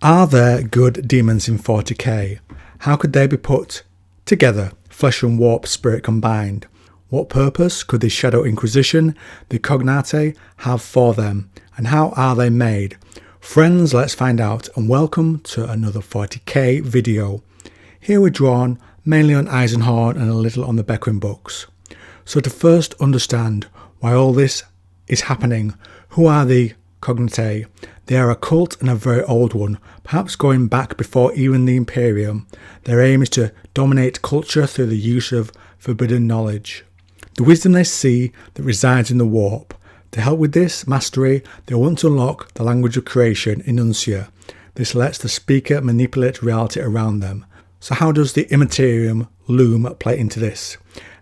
Are there good demons in 40k? How could they be put together, flesh and warp spirit combined? What purpose could the Shadow Inquisition, the Cognite, have for them? And how are they made? Friends, let's find out, and welcome to another 40k video. Here we're drawn mainly on Eisenhorn and a little on the Beckwin books. So to first understand why all this is happening, who are the Cognite? They are a cult and a very old one, perhaps going back before even the Imperium. Their aim is to dominate culture through the use of forbidden knowledge. The wisdom they see that resides in the warp. To help with this mastery, they want to unlock the language of creation, Enuncia. This lets the speaker manipulate reality around them. So how does the Immaterium Loom play into this?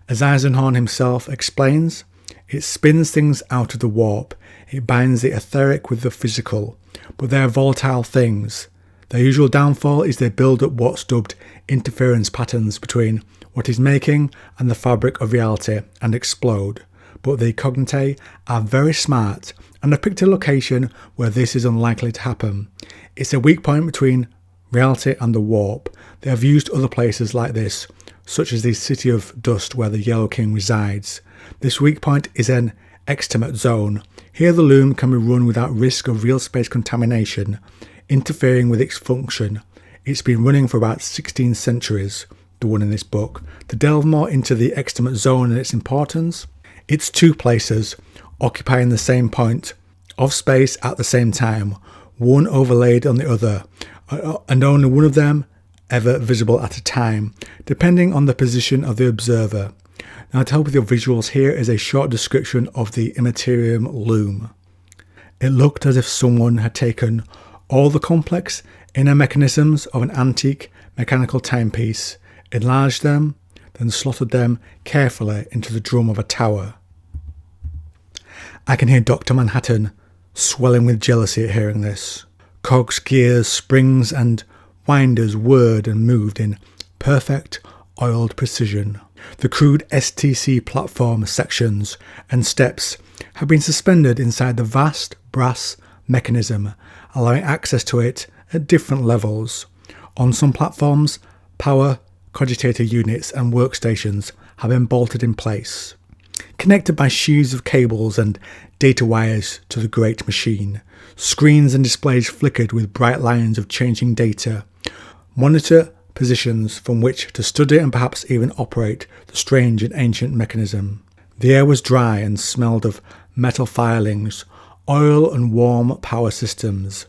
As Eisenhorn himself explains, it spins things out of the warp. It binds the etheric with the physical, but they are volatile things. Their usual downfall is they build up what's dubbed interference patterns between what is making and the fabric of reality and explode. But the Cognite are very smart and have picked a location where this is unlikely to happen. It's a weak point between reality and the warp. They have used other places like this, such as the City of Dust where the Yellow King resides. This weak point is an Extimate Zone. Here the loom can be run without risk of real space contamination, interfering with its function. It's been running for about 16 centuries, the one in this book. To delve more into the Extimate Zone and its importance, it's two places, occupying the same point of space at the same time, one overlaid on the other, and only one of them ever visible at a time, depending on the position of the observer. Now to help with your visuals, here is a short description of the Immaterium Loom. It looked as if someone had taken all the complex inner mechanisms of an antique mechanical timepiece, enlarged them, then slotted them carefully into the drum of a tower. I can hear Dr. Manhattan swelling with jealousy at hearing this. Cogs, gears, springs and winders whirred and moved in perfect oiled precision. The crude STC platform sections and steps have been suspended inside the vast brass mechanism, allowing access to it at different levels. On some platforms, power cogitator units and workstations have been bolted in place, connected by sheaves of cables and data wires to the great machine. Screens and displays flickered with bright lines of changing data. Monitor positions from which to study and perhaps even operate the strange and ancient mechanism. The air was dry and smelled of metal filings, oil and warm power systems.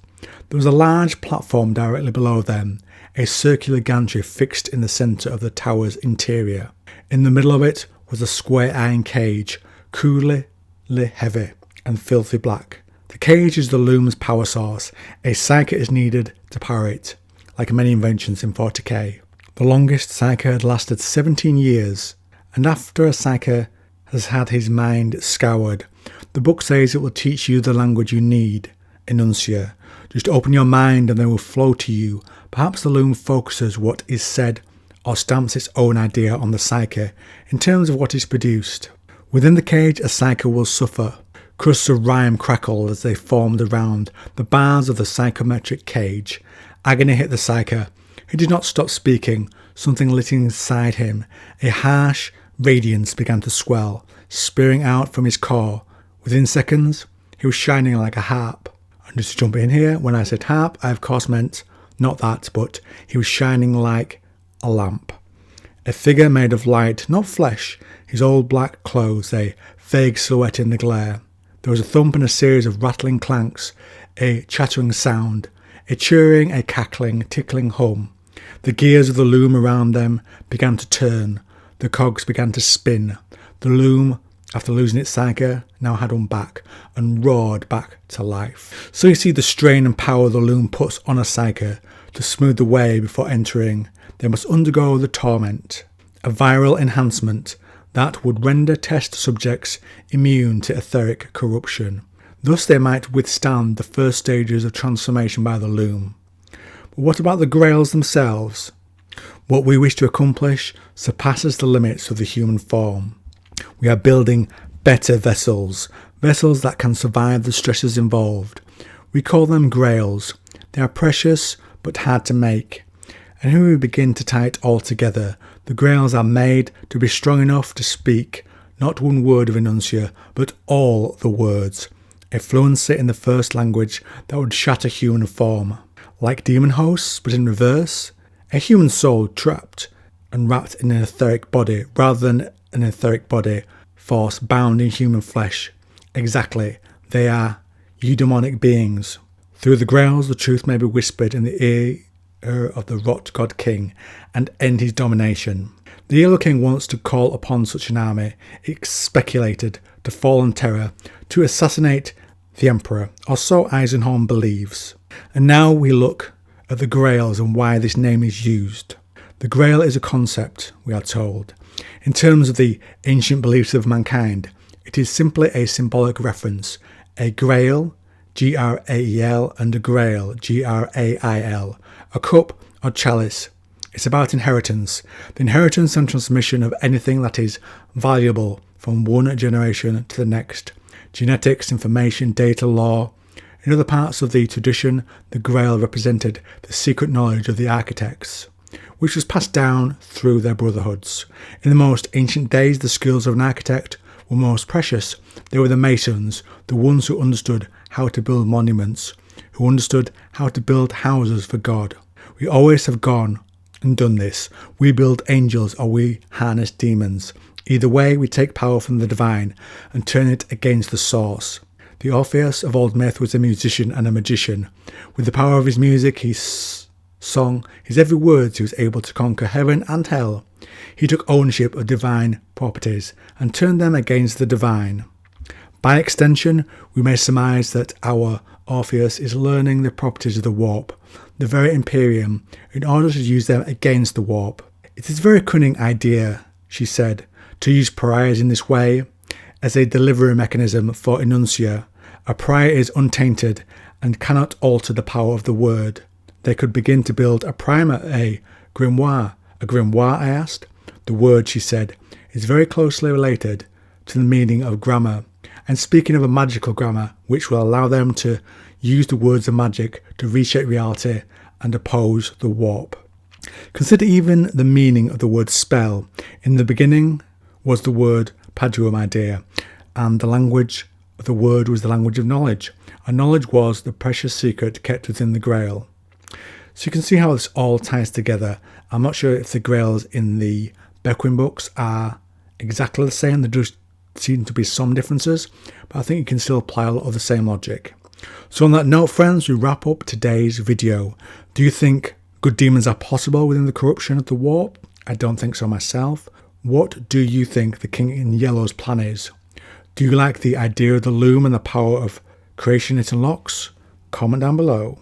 There was a large platform directly below them, a circular gantry fixed in the centre of the tower's interior. In the middle of it was a square iron cage, cruelly heavy and filthy black. The cage is the loom's power source. A psyker is needed to power it, like many inventions in 40k. The longest psyker had lasted 17 years, and after a psyker has had his mind scoured, the book says it will teach you the language you need, Enuncia. Just open your mind and they will flow to you. Perhaps the loom focuses what is said or stamps its own idea on the psyker in terms of what is produced. Within the cage, a psyker will suffer. Crusts of rhyme crackled as they formed around the bars of the psychometric cage. Agony hit the psyker. He did not stop speaking. Something lit inside him. A harsh radiance began to swell, spearing out from his core. Within seconds, he was shining like a harp. And just to jump in here, when I said harp, I of course meant not that, but he was shining like a lamp. A figure made of light, not flesh. His old black clothes, a vague silhouette in the glare. There was a thump and a series of rattling clanks, a chattering sound, a chirring, a cackling, tickling hum. The gears of the loom around them began to turn. The cogs began to spin. The loom, after losing its psyker, now had one back and roared back to life. So you see the strain and power the loom puts on a psyker to smooth the way before entering. They must undergo the Torment, a viral enhancement that would render test subjects immune to etheric corruption. Thus they might withstand the first stages of transformation by the loom. But what about the Grails themselves? What we wish to accomplish surpasses the limits of the human form. We are building better vessels that can survive the stresses involved. We call them Grails. They are precious but hard to make. And when we begin to tie it all together, the Grails are made to be strong enough to speak not one word of Enuncia, but all the words. A fluency in the first language that would shatter human form. Like demon hosts, but in reverse. A human soul trapped and wrapped in an etheric body, rather than an etheric body force bound in human flesh. Exactly, they are eudaimonic beings. Through the Grails, the truth may be whispered in the ear of the Rot God King and end his domination. The Yellow King wants to call upon such an army, it's speculated, to fall on terror, to assassinate the Emperor, or so Eisenhorn believes. And now we look at the Grails and why this name is used. The Grail is a concept, we are told. In terms of the ancient beliefs of mankind, it is simply a symbolic reference. A Grail, Grael, and a Grail, Grail. A cup or chalice. It's about inheritance. The inheritance and transmission of anything that is valuable from one generation to the next. Genetics, information, data, law. In other parts of the tradition, the Grail represented the secret knowledge of the architects, which was passed down through their brotherhoods. In the most ancient days, the skills of an architect were most precious. They were the masons, the ones who understood how to build monuments, who understood how to build houses for God. We always have gone and done this. We build angels or we harness demons. Either way, we take power from the divine and turn it against the source. The Orpheus of old myth was a musician and a magician. With the power of his music, his song, his every word, he was able to conquer heaven and hell. He took ownership of divine properties and turned them against the divine. By extension, we may surmise that our Orpheus is learning the properties of the warp, the very Immaterium, in order to use them against the warp. It is a very cunning idea, she said, to use pariahs in this way. As a delivery mechanism for Enuncia, a pariah is untainted and cannot alter the power of the word. They could begin to build a primer, a grimoire. A grimoire, I asked. The word, she said, is very closely related to the meaning of grammar. And speaking of a magical grammar, which will allow them to use the words of magic to reshape reality and oppose the warp. Consider even the meaning of the word spell. In the beginning was the word padua, my dear, and the language of the word was the language of knowledge. And knowledge was the precious secret kept within the Grail. So you can see how this all ties together. I'm not sure if the Grails in the Beckwin books are exactly the same. There does seem to be some differences, but I think you can still apply a lot of the same logic. So on that note, friends, we wrap up today's video. Do you think good demons are possible within the corruption of the warp? I don't think so myself. What do you think the King in Yellow's plan is? Do you like the idea of the loom and the power of creation it unlocks? Comment down below.